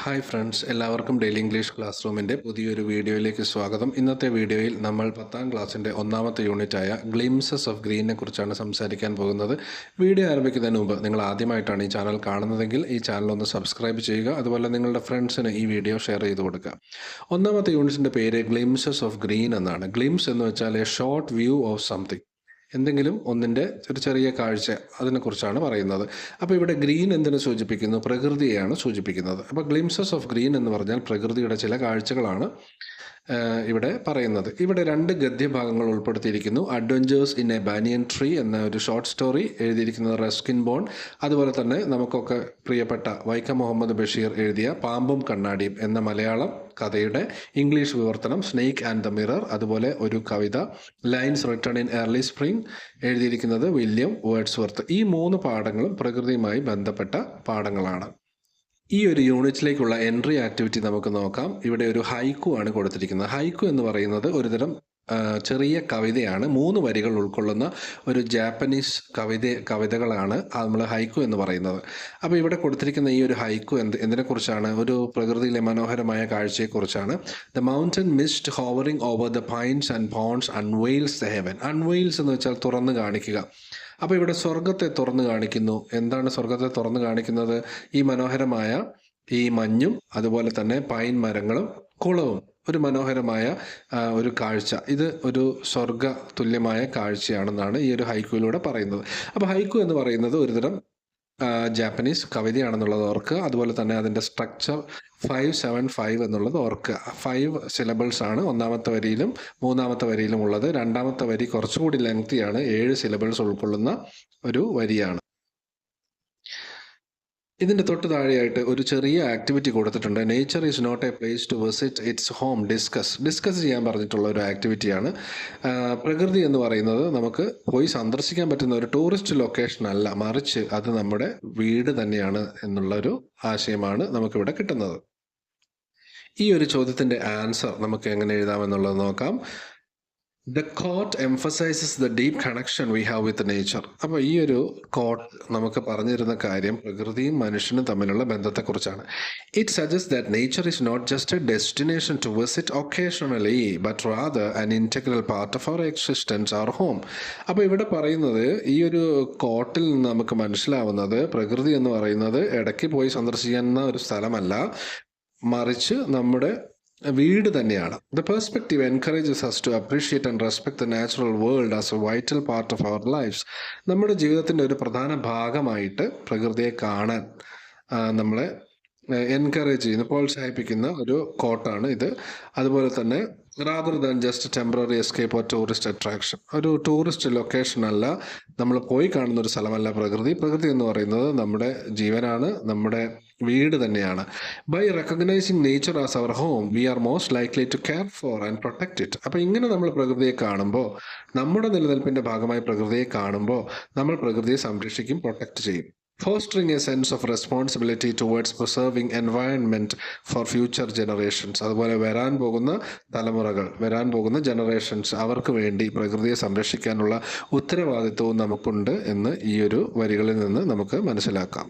Hi friends, എല്ലാവർക്കും daily English class റൂമിൻ്റെ പുതിയൊരു വീഡിയോയിലേക്ക് സ്വാഗതം. ഇന്നത്തെ വീഡിയോയിൽ നമ്മൾ 10ാം ക്ലാസ്സിൻ്റെ ഒന്നാമത്തെ യൂണിറ്റായ ഗ്ലിംസസ് ഓഫ് ഗ്രീനെ കുറിച്ചാണ് സംസാരിക്കാൻ പോകുന്നത്. വീഡിയോ ആരംഭിക്കുന്നതിന് മുമ്പ് നിങ്ങൾ ആദ്യമായിട്ടാണ് ഈ ചാനൽ കാണുന്നതെങ്കിൽ ഈ ചാനൽ ഒന്ന് സബ്സ്ക്രൈബ് ചെയ്യുക. അതുപോലെ നിങ്ങളുടെ ഫ്രണ്ട്സിന് ഈ വീഡിയോ ഷെയർ ചെയ്ത് കൊടുക്കുക. ഒന്നാമത്തെ യൂണിറ്റിൻ്റെ പേര് ഗ്ലിംസസ് ഓഫ് ഗ്രീൻ എന്നാണ്. ഗ്ലിംസ് എന്ന് വെച്ചാൽ A short view of something, എന്തെങ്കിലും ഒന്നിൻ്റെ ഒരു ചെറിയ കാഴ്ച, അതിനെക്കുറിച്ചാണ് പറയുന്നത്. അപ്പോൾ ഇവിടെ ഗ്രീൻ എന്തിനു സൂചിപ്പിക്കുന്നു? പ്രകൃതിയെയാണ് സൂചിപ്പിക്കുന്നത്. അപ്പോൾ ഗ്ലിംസസ് ഓഫ് ഗ്രീൻ എന്ന് പറഞ്ഞാൽ പ്രകൃതിയുടെ ചില കാഴ്ചകളാണ് ഇവിടെ പറയുന്നത്. ഇവിടെ 2 ഗദ്യഭാഗങ്ങൾ ഉൾപ്പെടുത്തിയിരിക്കുന്നു. Adventures in A banyan tree എന്ന ഒരു ഷോർട്ട് സ്റ്റോറി എഴുതിയിരിക്കുന്നത് റസ്കിൻ ബോൺ. അതുപോലെ തന്നെ നമുക്കൊക്കെ പ്രിയപ്പെട്ട വൈക്കം മുഹമ്മദ് ബഷീർ എഴുതിയ പാമ്പും കണ്ണാടിയും എന്ന മലയാളം കഥയുടെ ഇംഗ്ലീഷ് വിവർത്തനം സ്നേക്ക് ആൻഡ് ദ മിറർ. അതുപോലെ ഒരു കവിത lines written in early spring എഴുതിയിരിക്കുന്നത് വില്യം വേർഡ്സ്വർത്ത്. ഈ 3 പാഠങ്ങളും പ്രകൃതിയുമായി ബന്ധപ്പെട്ട പാഠങ്ങളാണ്. ഈ ഒരു യൂണിറ്റിലേക്കുള്ള എൻട്രി ആക്ടിവിറ്റി നമുക്ക് നോക്കാം. ഇവിടെ ഒരു ഹൈക്കു ആണ് കൊടുത്തിരിക്കുന്നത്. ഹൈക്കു എന്ന് പറയുന്നത് ഒരുതരം ചെറിയ കവിതയാണ്. 3 വരികൾ ഉൾക്കൊള്ളുന്ന ഒരു ജാപ്പനീസ് കവിതകളാണ് നമ്മൾ ഹൈക്കു എന്ന് പറയുന്നത്. അപ്പോൾ ഇവിടെ കൊടുത്തിരിക്കുന്ന ഈ ഒരു ഹൈക്കു എന്തിനെക്കുറിച്ചാണ്? ഒരു പ്രകൃതിയിലെ മനോഹരമായ കാഴ്ചയെക്കുറിച്ചാണ്. The mountain mist hovering over the pines and ponds unveils the heaven. Unveils എന്ന് വെച്ചാൽ തുറന്നു കാണിക്കുക. അപ്പോൾ ഇവിടെ സ്വർഗത്തെ തുറന്നു കാണിക്കുന്നു. എന്താണ് സ്വർഗത്തെ തുറന്നു കാണിക്കുന്നത്? ഈ മനോഹരമായ ഈ മഞ്ഞും അതുപോലെ തന്നെ പൈൻ മരങ്ങളും കുളവും, ഒരു മനോഹരമായ ഒരു കാഴ്ച. ഇത് ഒരു സ്വർഗ തുല്യമായ കാഴ്ചയാണെന്നാണ് ഈ ഒരു ഹൈക്കുവിലൂടെ പറയുന്നത്. അപ്പോൾ ഹൈക്കു എന്ന് പറയുന്നത് ഒരുതരം ജാപ്പനീസ് കവിതയാണെന്നുള്ളത് ഓർക്കുക. അതുപോലെ തന്നെ അതിൻ്റെ സ്ട്രക്ചർ 5-7-5 എന്നുള്ളത് ഓർക്കുക. 5 സിലബിൾസ് ആണ് ഒന്നാമത്തെ വരിയിലും 3ാമത്തെ വരിയിലും ഉള്ളത്. 2ാമത്തെ വരി കുറച്ചുകൂടി ലെങ്തിയാണ്, 7 സിലബിൾസ് ഉൾക്കൊള്ളുന്ന ഒരു വരിയാണ്. ഇതിൻ്റെ തൊട്ട് താഴെയായിട്ട് ഒരു ചെറിയ ആക്ടിവിറ്റി കൊടുത്തിട്ടുണ്ട്. Nature is not a place to visit it's home. Discuss ചെയ്യാൻ പറഞ്ഞിട്ടുള്ള ഒരു ആക്ടിവിറ്റിയാണ്. പ്രകൃതി എന്ന് പറയുന്നത് നമുക്ക് പോയി സന്ദർശിക്കാൻ പറ്റുന്ന ഒരു ടൂറിസ്റ്റ് ലൊക്കേഷൻ അല്ല, മറിച്ച് അത് നമ്മുടെ വീട് തന്നെയാണ് എന്നുള്ളൊരു ആശയമാണ് നമുക്കിവിടെ കിട്ടുന്നത്. ഈ ഒരു ചോദ്യത്തിൻ്റെ ആൻസർ നമുക്ക് എങ്ങനെ എഴുതാമെന്നുള്ളത് നോക്കാം. The quote emphasizes the deep connection we have with nature. അപ്പോൾ ഈ ഒരു കോട്ട് നമുക്ക് പറഞ്ഞിരുന്ന കാര്യം പ്രകൃതിയും മനുഷ്യനും തമ്മിലുള്ള ബന്ധത്തെക്കുറിച്ചാണ്. It suggests that nature is not just a destination to visit occasionally, but rather an integral part of our existence, our home. അപ്പോൾ ഇവിടെ പറയുന്നത്, ഈ ഒരു കോട്ടിൽ നിന്ന് നമുക്ക് മനസ്സിലാവുന്നത്, പ്രകൃതി എന്ന് പറയുന്നത് ഇടയ്ക്ക് പോയി സന്ദർശിക്കുന്ന ഒരു സ്ഥലമല്ല, മറിച്ച് നമ്മുടെ വീട് തന്നെയാണ്. The perspective encourages us to appreciate and respect the natural world as a vital part of our lives. നമ്മുടെ ജീവിതത്തിൻ്റെ ഒരു പ്രധാന ഭാഗമായിട്ട് പ്രകൃതിയെ കാണാൻ നമ്മളെ എൻകറേജ് ചെയ്യുന്ന, പ്രോത്സാഹിപ്പിക്കുന്ന ഒരു കോട്ടാണ് ഇത്. അതുപോലെ തന്നെ rather than just temporary escape or tourist attraction, ഒരു ടൂറിസ്റ്റ് ലൊക്കേഷൻ അല്ല, നമ്മൾ പോയി കാണുന്ന ഒരു സ്ഥലമല്ല പ്രകൃതി. പ്രകൃതി എന്ന് പറയുന്നത് നമ്മുടെ ജീവനാണ്, നമ്മുടെ വീട് തന്നെയാണ്. By recognising nature as our home we are most likely to care for and protect it. അപ്പോൾ ഇങ്ങനെ നമ്മൾ പ്രകൃതിയെ കാണുമ്പോൾ, നമ്മുടെ നിലനിൽപ്പിൻ്റെ ഭാഗമായി പ്രകൃതിയെ കാണുമ്പോൾ നമ്മൾ പ്രകൃതിയെ സംരക്ഷിക്കും, പ്രൊട്ടക്റ്റ് ചെയ്യും. Fostering a sense of responsibility towards preserving environment for future generations. അതുപോലെ വരാൻ പോകുന്ന തലമുറകൾ, വരാൻ പോകുന്ന ജനറേഷൻസ്, അവർക്ക് വേണ്ടി പ്രകൃതിയെ സംരക്ഷിക്കാനുള്ള ഉത്തരവാദിത്വവും നമുക്കുണ്ട് എന്ന് ഈ ഒരു വരികളിൽ നിന്ന് നമുക്ക് മനസ്സിലാക്കാം.